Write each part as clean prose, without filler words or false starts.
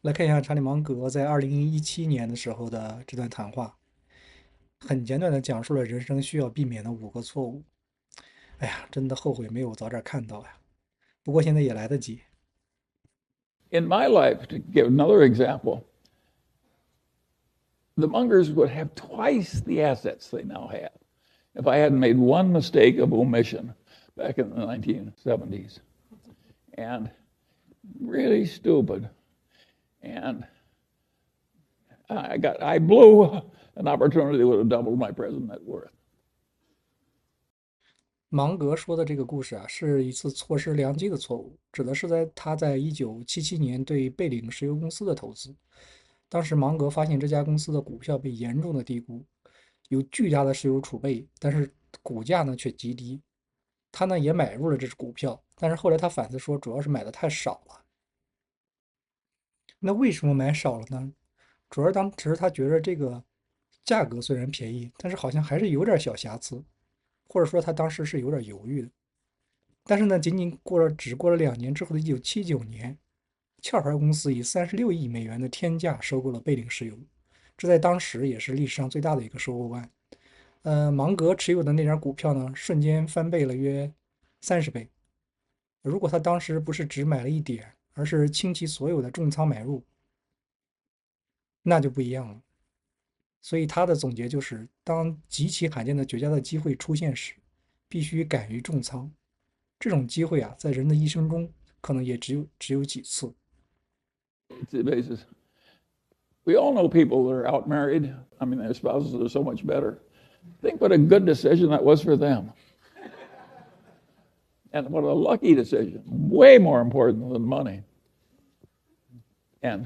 来看一下查理芒格在2017年的时候的这段谈话，很简短的讲述了人生需要避免的5个错误。哎呀，真的后悔没有早点看到呀！不过现在也来得及。In my life, to give another example, the Mungers would have twice the assets they now have if I hadn't made one mistake of omission back in the 1970s. And really stupid. And I blew an opportunity that would have doubled my present net worth. 芒格说的这个故事啊，是一次错失良机的错误，指的是他在1977年对贝岭石油公司的投资。当时芒格发现这家公司的股票被严重的低估，有巨大的石油储备，但是股价呢却极低。他呢也买入了这只股票，但是后来他反思说，主要是买的太少了。那为什么买少了呢？主要当时他觉得这个价格虽然便宜，但是好像还是有点小瑕疵，或者说他当时是有点犹豫的。但是呢，只过了2年之后的1979年，壳牌公司以36亿美元的天价收购了贝岭石油，这在当时也是历史上最大的一个收购案。芒格持有的那点股票呢，瞬间翻倍了约30倍。如果他当时不是只买了一点，而是倾其所有的重仓买入，那就不一样了。所以他的总结就是：当极其罕见的绝佳的机会出现时，必须敢于重仓。这种机会啊，在人的一生中可能也只有几次。We all know people that are out married. I mean, their spouses are so much better. Think what a good decision that was for them. And what a lucky decision, way more important than money. And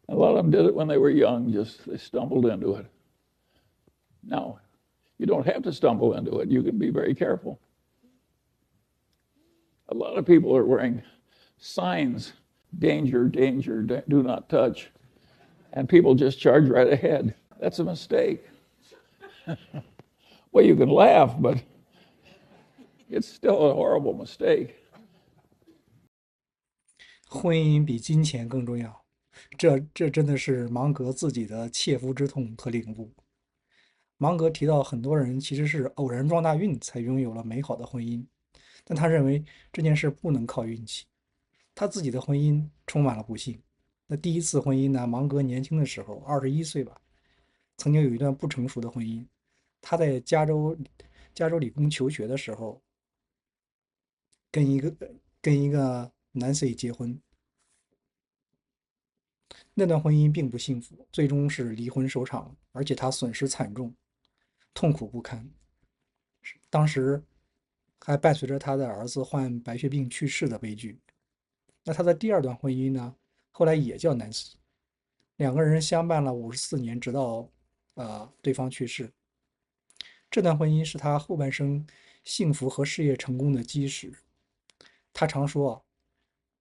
a lot of them did it when they were young, just they stumbled into it. Now, you don't have to stumble into it. You can be very careful. A lot of people are wearing signs, danger, danger, do not touch, and people just charge right ahead. That's a mistake. Well, you can laugh, but it's still a horrible mistake. 婚姻比金钱更重要，这真的是芒格自己的切肤之痛和领悟。芒格提到，很多人其实是偶然撞大运才拥有了美好的婚姻，但他认为这件事不能靠运气。他自己的婚姻充满了不幸。那第一次婚姻呢？芒格年轻的时候，21岁吧，曾经有一段不成熟的婚姻。他在加州理工求学的时候，跟一个跟一个男 C 结婚，那段婚姻并不幸福，最终是离婚收场，而且他损失惨重，痛苦不堪。当时还伴随着他的儿子患白血病去世的悲剧。那他的第二段婚姻呢，后来也叫南希，两个人相伴了54年，直到对方去世。这段婚姻是他后半生幸福和事业成功的基石。他常说，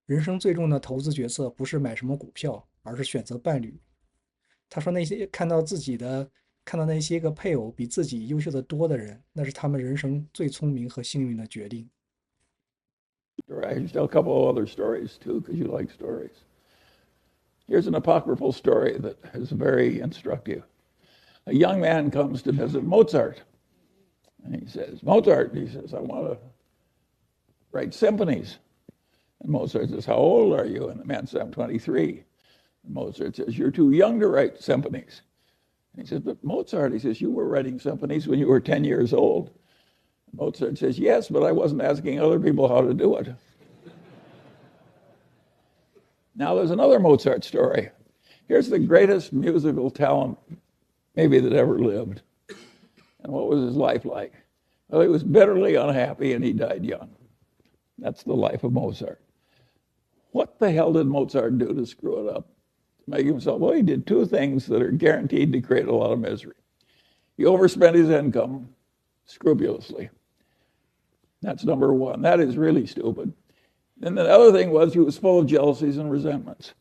人生最重的投资决策不是买什么股票，而是选择伴侣。他说，看到那些个配偶比自己优秀的多的人，那是他们人生最聪明和幸运的决定。I can tell a couple of other stories too, because you like stories. Here's an apocryphal story that is very instructive. A young man comes to visit Mozart, and he says, Mozart, he says, I want to write symphonies. And Mozart says, how old are you? And the man says, I'm 23. And Mozart says, you're too young to write symphonies. And he says, but Mozart, he says, you were writing symphonies when you were 10 years old. Mozart says, yes, but I wasn't asking other people how to do it. Now there's another Mozart story. Here's the greatest musical talent maybe that ever lived. And what was his life like? Well, he was bitterly unhappy and he died young. That's the life of Mozart. What the hell did Mozart do to screw it up? To make himself, well, he did two things that are guaranteed to create a lot of misery. He overspent his income scrupulously. That's number one. That is really stupid. And the other thing was he was full of jealousies and resentments.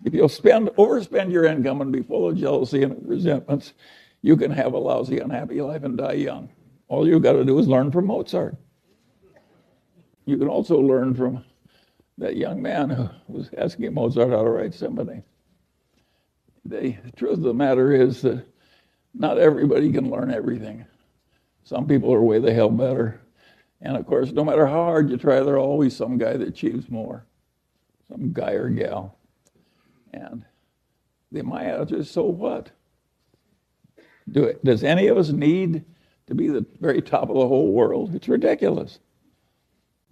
If you'll overspend your income and be full of jealousy and resentments, you can have a lousy, unhappy life and die young. All you've got to do is learn from Mozart. You can also learn from that young man who was asking Mozart how to write symphony. The truth of the matter is that not everybody can learn everything. Some people are way the hell better. And of course, no matter how hard you try, there's always some guy that achieves more, some guy or gal. And my answer is, so what? Does any of us need to be the very top of the whole world? It's ridiculous.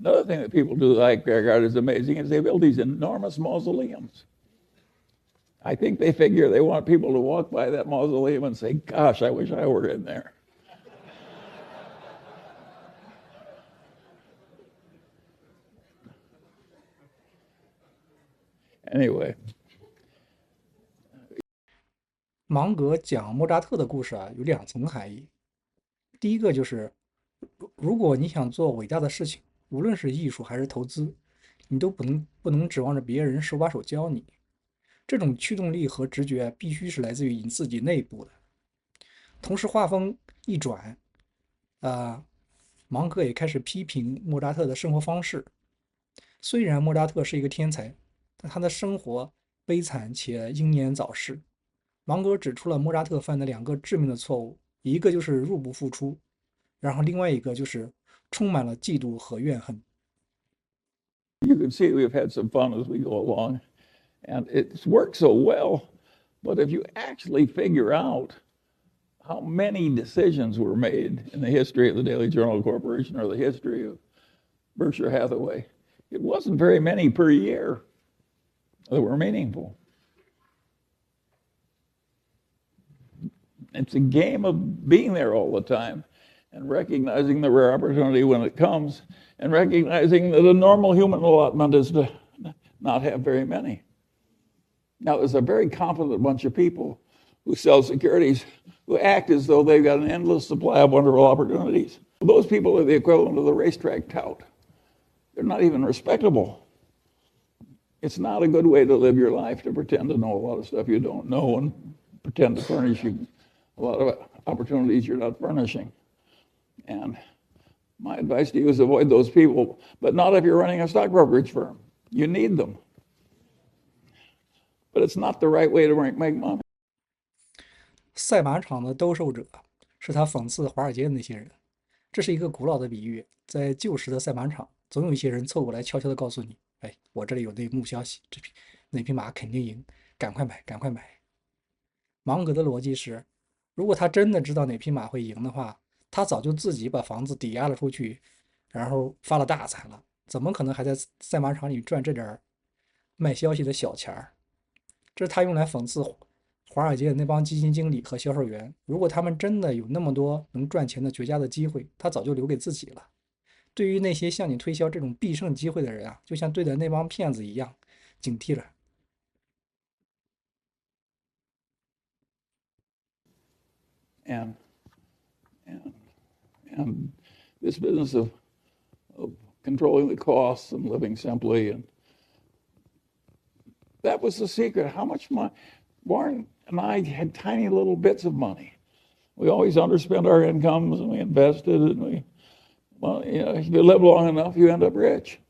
Another thing that people do that I regard as amazing is they build these enormous mausoleums. I think they figure they want people to walk by that mausoleum and say, gosh, I wish I were in there. Anyway. 芒格讲莫扎特的故事啊，有两层含义。第一个就是，如果你想做伟大的事情，无论是艺术还是投资，你都不能指望着别人手把手教你。这种驱动力和直觉必须是来自于你自己内部的。同时，话锋一转，芒格也开始批评莫扎特的生活方式。虽然莫扎特是一个天才，但他的生活悲惨且英年早逝。芒格指出了莫扎特犯的两个致命的错误，一个就是入不敷出，然后另外一个就是充满了嫉妒和怨恨。You can see we've had some fun as we go along, and it's worked so well. But if you actually figure out how many decisions were made in the history of the Daily Journal Corporation or the history of Berkshire Hathaway, it wasn't very many per year that were meaningful. It's a game of being there all the time and recognizing the rare opportunity when it comes and recognizing that a normal human allotment is to not have very many. Now, there's a very confident bunch of people who sell securities who act as though they've got an endless supply of wonderful opportunities. Those people are the equivalent of the racetrack tout. They're not even respectable. It's not a good way to live your life, to pretend to know a lot of stuff you don't know and pretend to furnish you a lot of opportunities you're not furnishing. And my advice to you is avoid those people, but not if you're running a stock brokerage firm. You need them. But it's not the right way to make money. 赛马场的兜售者是他讽刺华尔街的那些人。这是一个古老的比喻，在旧时的赛马场，总有一些人凑过来悄悄地告诉你：“哎，我这里有内幕消息，哪匹马肯定赢，赶快买，赶快买。”芒格的逻辑是，如果他真的知道哪匹马会赢的话，他早就自己把房子抵押了出去，然后发了大财了，怎么可能还在赛马场里赚这点卖消息的小钱儿？这是他用来讽刺华尔街的那帮基金经理和销售员，如果他们真的有那么多能赚钱的绝佳的机会，他早就留给自己了。对于那些向你推销这种必胜机会的人啊，就像对待那帮骗子一样，警惕了。And this business of controlling the costs and living simply, and that was the secret. How much money? Warren and I had tiny little bits of money. We always underspent our incomes, and we invested, and if you live long enough, you end up rich.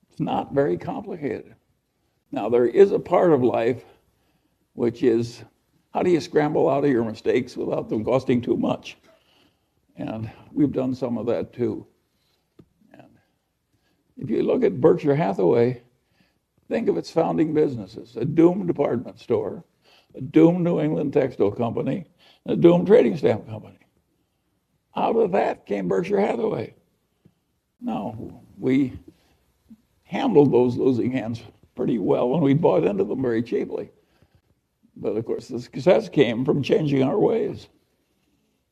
It's not very complicated. Now, there is a part of life which is, how do you scramble out of your mistakes without them costing too much? And we've done some of that too. And if you look at Berkshire Hathaway, think of its founding businesses: a doomed department store, a doomed New England textile company, and a doomed trading stamp company. Out of that came Berkshire Hathaway. Now, we handled those losing hands pretty well, and we bought into them very cheaply. But of course, the success came from changing our ways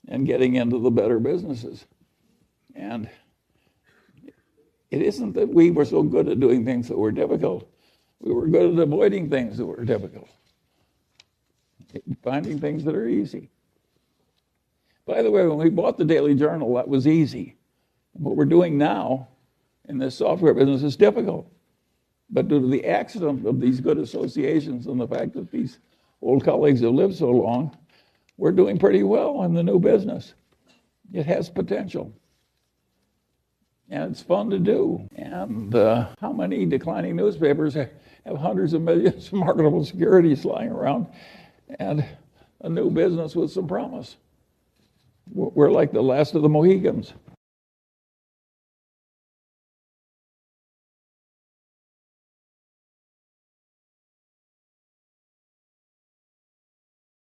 and getting into the better businesses. And it isn't that we were so good at doing things that were difficult. We were good at avoiding things that were difficult, finding things that are easy. By the way, when we bought the Daily Journal, that was easy. And what we're doing now in this software business is difficult. But due to the accident of these good associations and the fact that these old colleagues have lived so long, we're doing pretty well in the new business. It has potential. and it's fun to do. And how many declining newspapers have hundreds of millions of marketable securities lying around and a new business with some promise? We're like the last of the Mohegans.